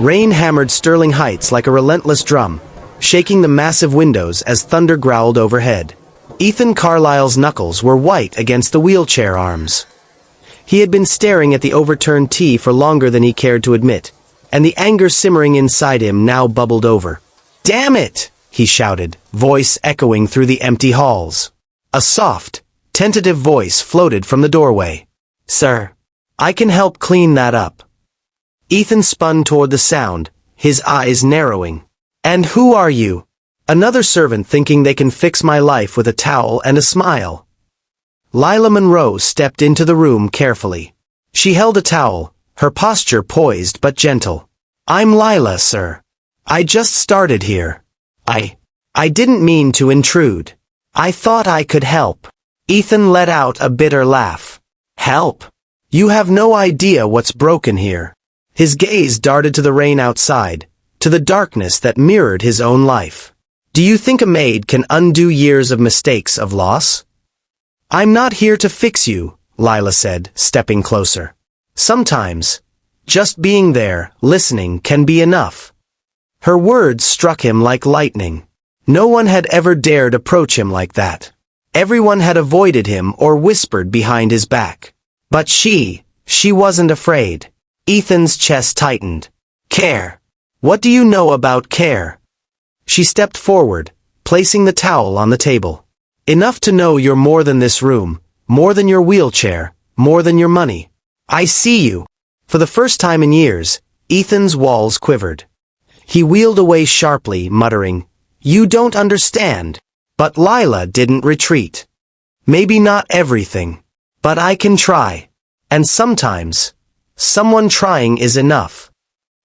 Rain hammered Sterling Heights like a relentless drum, shaking the massive windows as thunder growled overhead. Ethan Carlisle's knuckles were white against the wheelchair arms. He had been staring at the overturned tea for longer than he cared to admit, and the anger simmering inside him now bubbled over. "Damn it!" he shouted, voice echoing through the empty halls. A soft, tentative voice floated from the doorway. "Sir, I can help clean that up." Ethan spun toward the sound, his eyes narrowing. "And who are you?" "Another servant thinking they can fix my life with a towel and a smile." Lila Monroe stepped into the room carefully. She held a towel, her posture poised but gentle. "I'm Lila, sir. I just started here. I didn't mean to intrude. I thought I could help." Ethan let out a bitter laugh. "Help? You have no idea what's broken here." His gaze darted to the rain outside, to the darkness that mirrored his own life. "Do you think a maid can undo years of mistakes, of loss?" "I'm not here to fix you," Lila said, stepping closer. "Sometimes, just being there, listening, can be enough." Her words struck him like lightning. No one had ever dared approach him like that. Everyone had avoided him or whispered behind his back. But she wasn't afraid. Ethan's chest tightened. "Care. What do you know about care?" She stepped forward, placing the towel on the table. "Enough to know you're more than this room, more than your wheelchair, more than your money. I see you." For the first time in years, Ethan's walls quivered. He wheeled away sharply, muttering, "You don't understand." But Lila didn't retreat. "Maybe not everything, but I can try. And sometimes, someone trying is enough."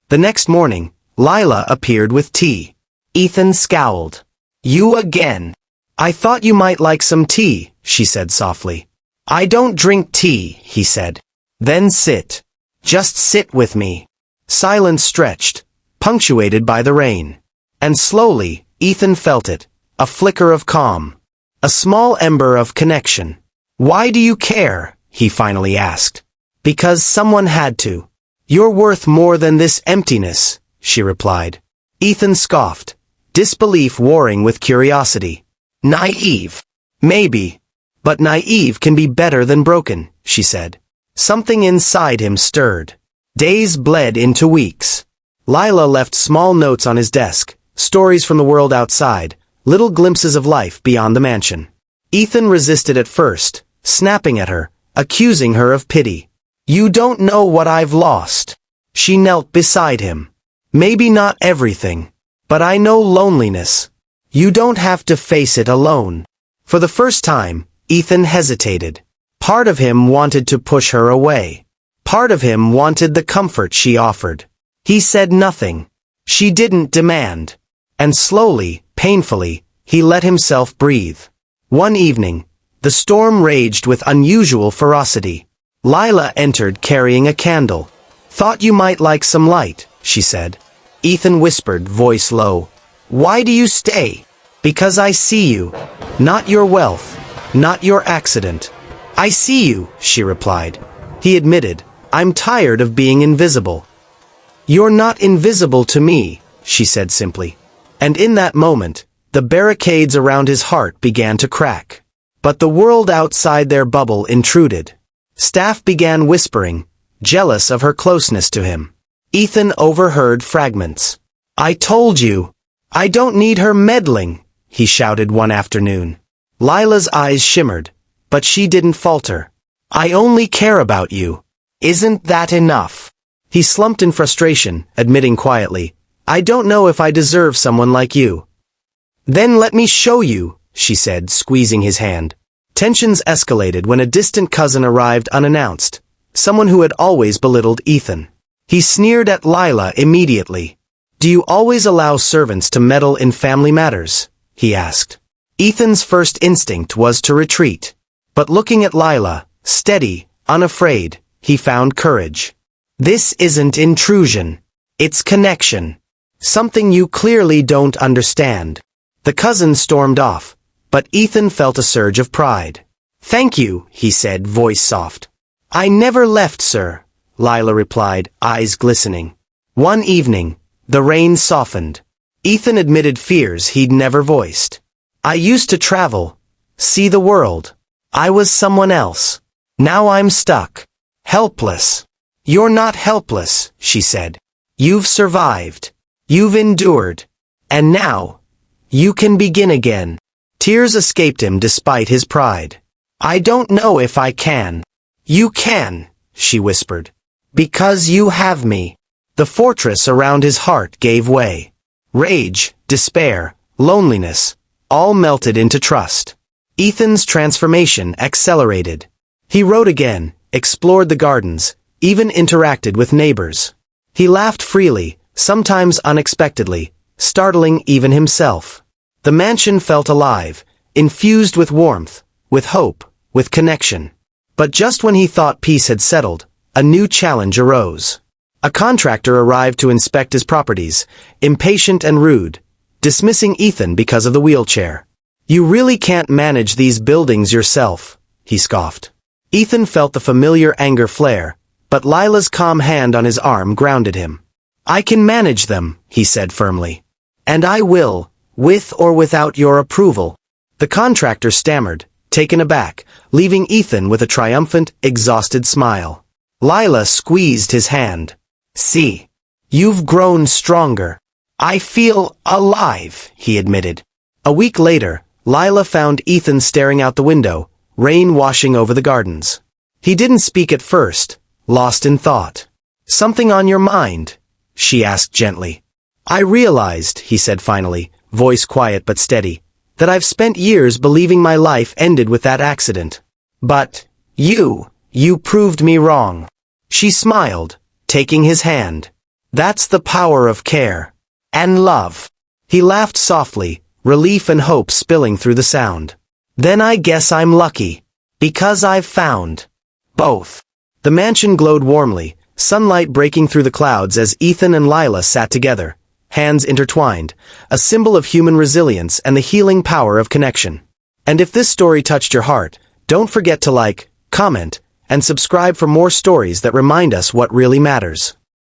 The next morning, Lila appeared with tea. Ethan scowled. "You again. I thought you might like some tea," she said softly. "I don't drink tea," he said. "Then sit. Just sit with me." Silence stretched, punctuated by the rain. And slowly, Ethan felt it, a flicker of calm. A small ember of connection. "Why do you care?" he finally asked. "Because someone had to." "You're worth more than this emptiness," she replied. Ethan scoffed, disbelief warring with curiosity. "Naive. Maybe. But naive can be better than broken," she said. Something inside him stirred. Days bled into weeks. Lila left small notes on his desk, stories from the world outside, little glimpses of life beyond the mansion. Ethan resisted at first, snapping at her, accusing her of pity. "You don't know what I've lost." She knelt beside him. "Maybe not everything, but I know loneliness. You don't have to face it alone." For the first time, Ethan hesitated. Part of him wanted to push her away. Part of him wanted the comfort she offered. He said nothing. She didn't demand. And slowly, painfully, he let himself breathe. One evening, the storm raged with unusual ferocity. Lila entered carrying a candle. "Thought you might like some light," she said. Ethan whispered, voice low. "Why do you stay?" "Because I see you. Not your wealth. Not your accident." "I see you," she replied. He admitted, "I'm tired of being invisible." "You're not invisible to me," she said simply. And in that moment, the barricades around his heart began to crack. But the world outside their bubble intruded. Staff began whispering, jealous of her closeness to him. Ethan overheard fragments. "I told you. I don't need her meddling," he shouted one afternoon. Lila's eyes shimmered, but she didn't falter. "I only care about you. Isn't that enough?" He slumped in frustration, admitting quietly, "I don't know if I deserve someone like you." "Then let me show you," she said, squeezing his hand. Tensions escalated when a distant cousin arrived unannounced, someone who had always belittled Ethan. He sneered at Lila immediately. "Do you always allow servants to meddle in family matters?" he asked. Ethan's first instinct was to retreat. But looking at Lila, steady, unafraid, he found courage. "This isn't intrusion. It's connection. Something you clearly don't understand." The cousin stormed off, but Ethan felt a surge of pride. "Thank you," he said, voice soft. "I never left, sir," Lila replied, eyes glistening. One evening, the rain softened. Ethan admitted fears he'd never voiced. I used to travel, see the world. I was someone else. Now I'm stuck. Helpless. You're not helpless, she said. You've survived. You've endured. And now, you can begin again. Tears escaped him despite his pride. I don't know if I can. You can, she whispered. Because you have me. The fortress around his heart gave way. Rage, despair, loneliness, all melted into trust. Ethan's transformation accelerated. He wrote again, explored the gardens, even interacted with neighbors. He laughed freely, sometimes unexpectedly, startling even himself. The mansion felt alive, infused with warmth, with hope, with connection. But just when he thought peace had settled, a new challenge arose. A contractor arrived to inspect his properties, impatient and rude, dismissing Ethan because of the wheelchair. You really can't manage these buildings yourself, he scoffed. Ethan felt the familiar anger flare, but Lila's calm hand on his arm grounded him. I can manage them, he said firmly. And I will, with or without your approval. The contractor stammered, taken aback, leaving Ethan with a triumphant, exhausted smile. Lila squeezed his hand. See. You've grown stronger. I feel alive, he admitted. A week later, Lila found Ethan staring out the window, rain washing over the gardens. He didn't speak at first, lost in thought. Something on your mind? She asked gently. I realized, he said finally, voice quiet but steady, that I've spent years believing my life ended with that accident. But, you proved me wrong. She smiled, taking his hand. That's the power of care. And love. He laughed softly, relief and hope spilling through the sound. Then I guess I'm lucky. Because I've found both. The mansion glowed warmly, sunlight breaking through the clouds as Ethan and Lila sat together, hands intertwined, a symbol of human resilience and the healing power of connection. And if this story touched your heart, don't forget to like, comment, and subscribe for more stories that remind us what really matters.